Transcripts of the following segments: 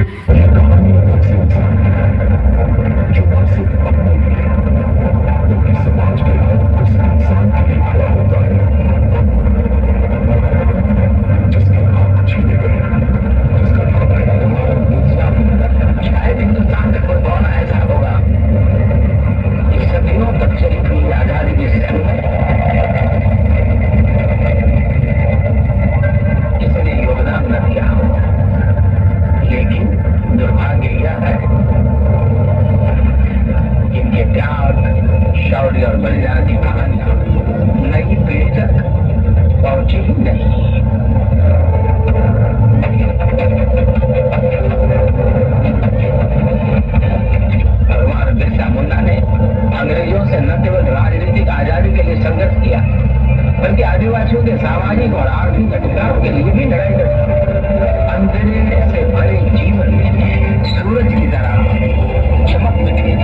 ये कहानी एक ऐसे इंसान की है जो ना सिर्फ अपने लिए बल्कि समाज के हर उस इंसान के लिए खड़ा होता है जिसके हक छीने गए, जिसका हक शायद हिंदुस्तान का कोई कौन ऐसा होगा जिस सदियों तक चली हुई आजादी की जंग में इसने योगदान न दिया हो। लेकिन दुर्भाग्य यह है कि इनके त्याग, शौर्य और बलिदान की कहानियां नई पीढ़ी तक पहुंची ही नहीं। भगवान बिरसा मुंडा ने अंग्रेजों से न केवल राजनीतिक आजादी के लिए संघर्ष किया बल्कि आदिवासियों के सामाजिक और आर्थिक अधिकारों के लिए भी लड़ाई लड़ी। अंधेरे से भरे जीवन में सूरज की तरह चमक निकली।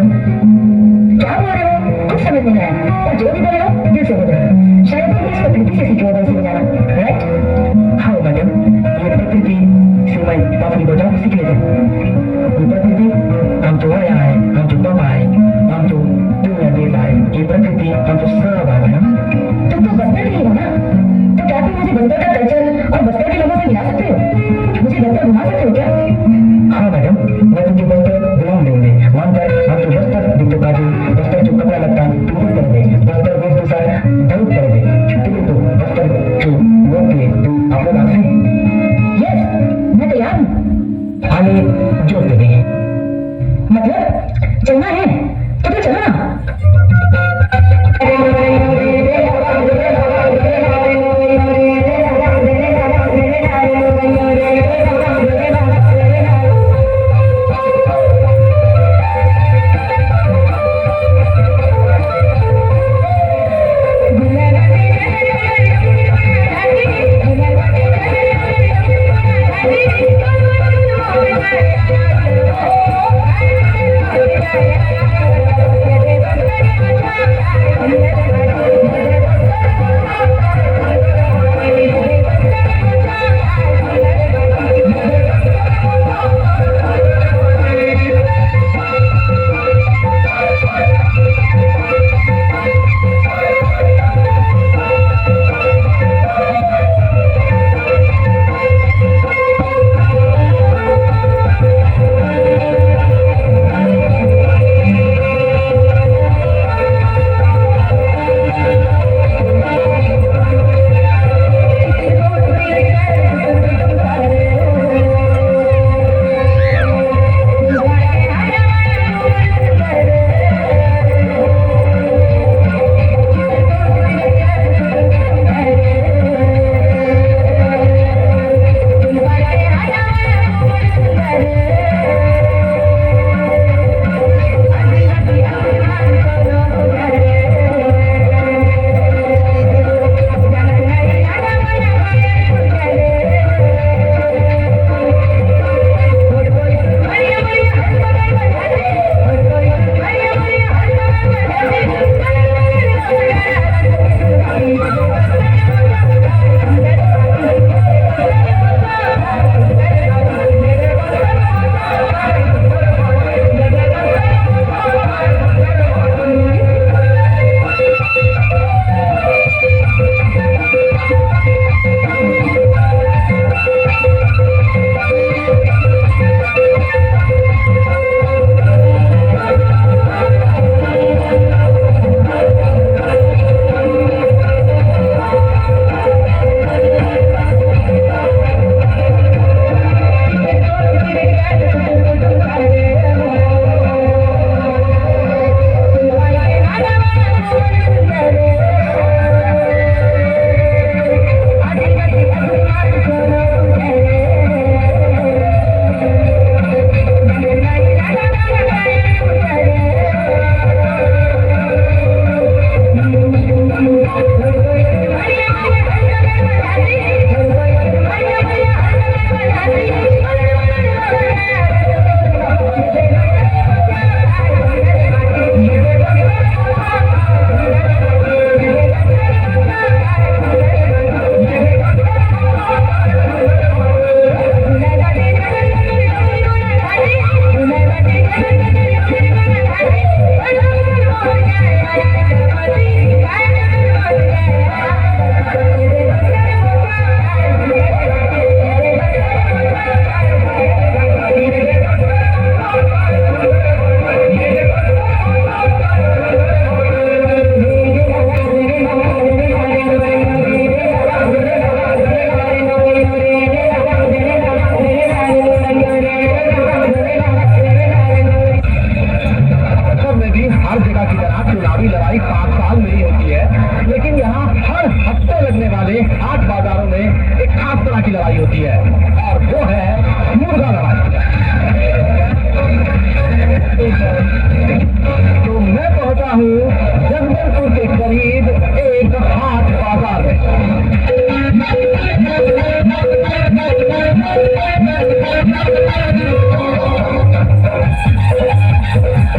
मैडम। क्या बोल रहे हो? कुछ समझ नहीं आया। और जो भी बोल रहे हो दिल से बोल रहे हो। शायद तुम इस प्रकृति से सीखे हो वैसे बजाना, राइट? हाँ मैडम, ये प्रकृति से मैं काफी बजाओ सीख लेते हैं। ये प्रकृति हम तो आया है, हम तो पापा है, हम तो दुनिया देश आए। ये प्रकृति हम तो सब आए मैडम। तुम तो बस्तर के ही हो ना, तो क्या तुम मुझे बस्तर का कल्चर और बस्तर के लोगों से मिला सकते हो? मुझे बस्तर घुमा सकते हो क्या? हाँ मैडम, मैं तुझे बस्तर घुमा देंगे। वहाँ पर हम तो बस्तर दिखते बाजू, बस्तर जो कपड़ा लगता तुम कर दे, बस्तर वेशभूषा बहुत कर दे, तुम तो बस्तर जो लोग के तुम आप लोग आते हैं। यस, मैं तैयार हूँ। आने जो तेरे मतलब चलना है तो चलो ना।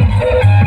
Thank you.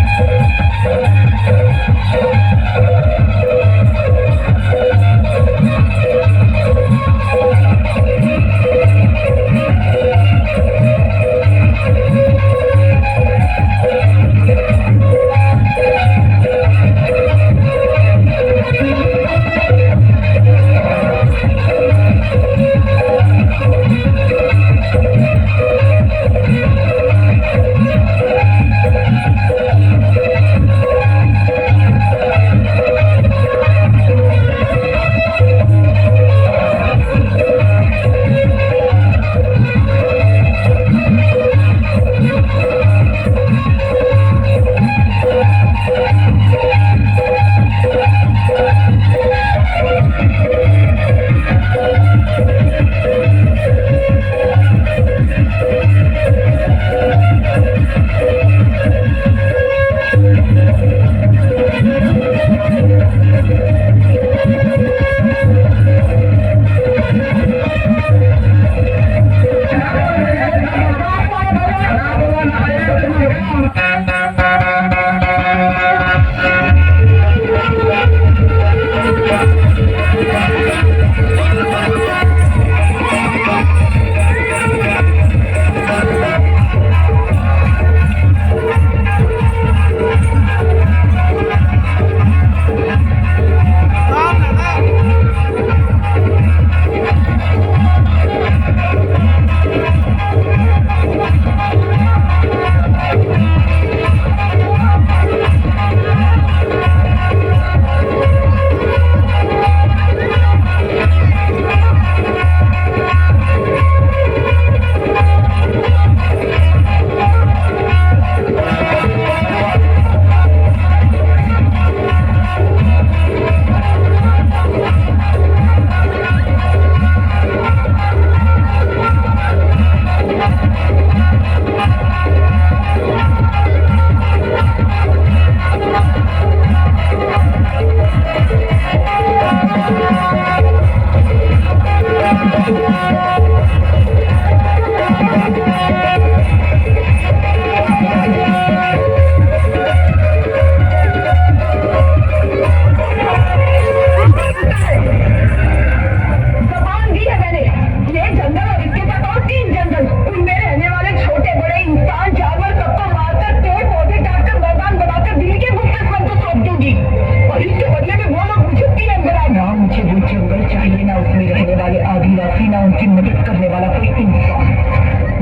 इसके बदले में वो लोग मुझे 3 अंदर आए। ना मुझे वो जंगल चाहिए, ना उसमें रहने वाले आदिवासी, ना उनकी मदद करने वाला कोई इंसान।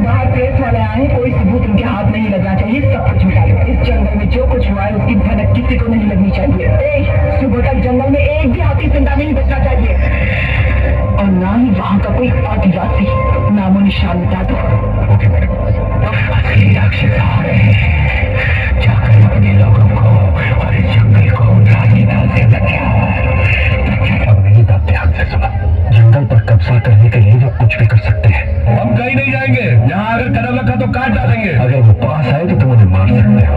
बाहर प्रेस वाले आए, कोई सबूत उनके हाथ नहीं लगना चाहिए, सब कुछ मिटा दो। इस जंगल में जो कुछ हुआ है उसकी भनक किसी को नहीं लगनी चाहिए। सुबह तक जंगल में एक भी हाथी जिंदा नहीं बचना चाहिए, और ना ही वहाँ का कोई आदिवासी। नामो निशान मिटा दो। Okay madam. असली राक्षस आ रहे हैं, जाकर अपने लोगों को और इस जंगल को राजीना से बचा। अब मेरी बात ध्यान से सुनो, जंगल पर कब्जा करने के लिए वो कुछ भी कर सकते हैं। हम कहीं नहीं जाएंगे, यहाँ अगर कदम रखा तो काट डालेंगे। अगर वो पास आए तो तुम उन्हें मार सकते हो,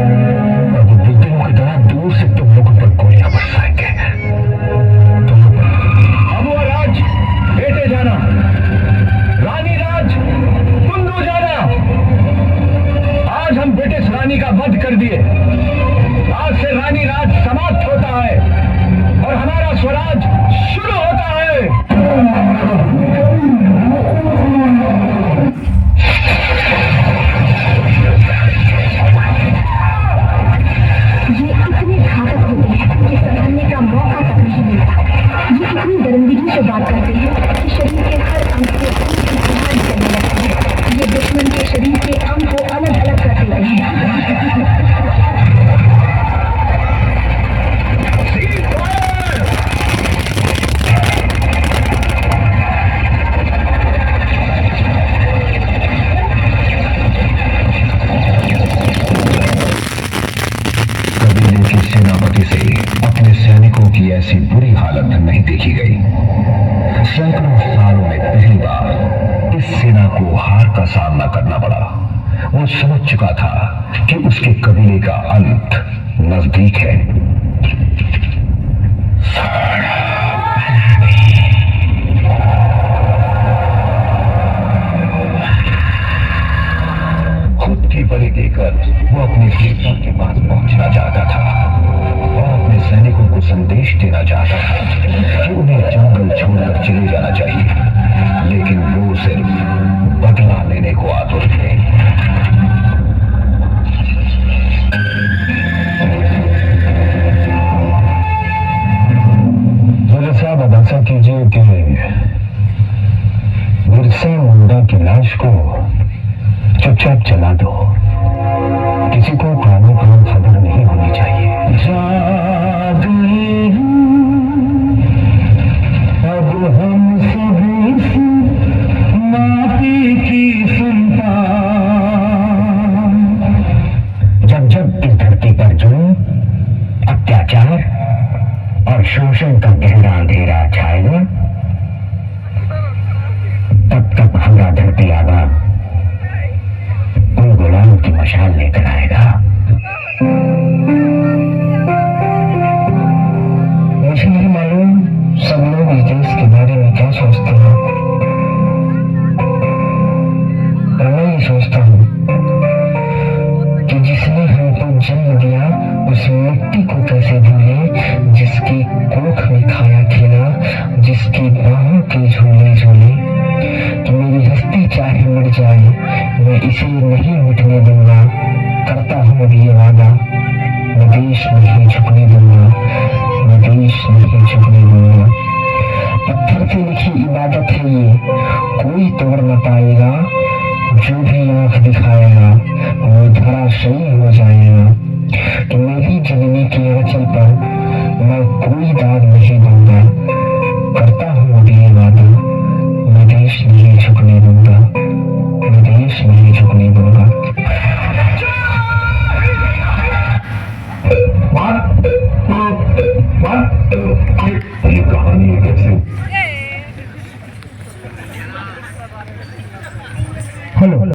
और वो बुजुर्गों की तरह दूर से तुम लोगों पर गोलियां बरसाएंगे। अब वो राज बेटे जाना, रानी राज तुम दो जाना। आज हम ब्रिटिश रानी का वध कर दिए, आज से रानी राज समाप्त होता है और हमारा स्वराज शुरू होता है। ये इतने घातक होते हैं कि संभालने का मौका तक नहीं मिलता। ये इतनी दरिंदगी से बात करते हैं कि शरीर के हर अंग से खून चलने लगता है। ये दुश्मन के शरीर के अंग को अलग अलग कर देते हैं। कबीले के सेनापति से अपने सैनिकों की ऐसी बुरी हालत नहीं देखी गई। सैकड़ों सालों में पहली बार इस सेना को हार का सामना करना पड़ा। वो समझ चुका था कि उसके कबीले का अंत नजदीक है। खुद की बलि देकर वो अपने देवता के पास पहुंचना चाहता था और अपने सैनिकों को संदेश देना चाहता था कि उन्हें जंगल छोड़कर चले जाना चाहिए, लेकिन वो सिर्फ बदला लेने को आतुर थे। मेरे साहब अब ऐसा कीजिए कि बिरसा मुंडा की लाश को चुपचाप चला दो, किसी को कानों कान खबर नहीं होनी चाहिए। अब हम सभी माटी की संतान, जब जब इस धरती पर जुल्म, अत्याचार और शोषण का गहरा अंधेरा छाएगा, तब तक हमारा धरती आगा उन गुलामों की मशाल लेकर आएगा। मुझे नहीं मालूम सब लोग इस देश के बारे में क्या सोचते हैं, और मैं ये सोचता हूँ कि जिसने हमको जन्म दिया उस मिट्टी को कैसे भूले, जिसकी कोख में खाया खेला, जिसकी बाहों के झूले झूले। कि मेरी हस्ती चाहे मिट जाए, मैं इसे नहीं मिटने दूंगा। करता हूँ अब ये वादा, मैं देश नहीं झुकने दूंगा, मैं देश नहीं झुकने दूंगा। पत्थर से लिखी इबादत है ये, कोई तोड़ न पाएगा। जो भी आंख दिखाएगा वो धराशायी हो जाएगा।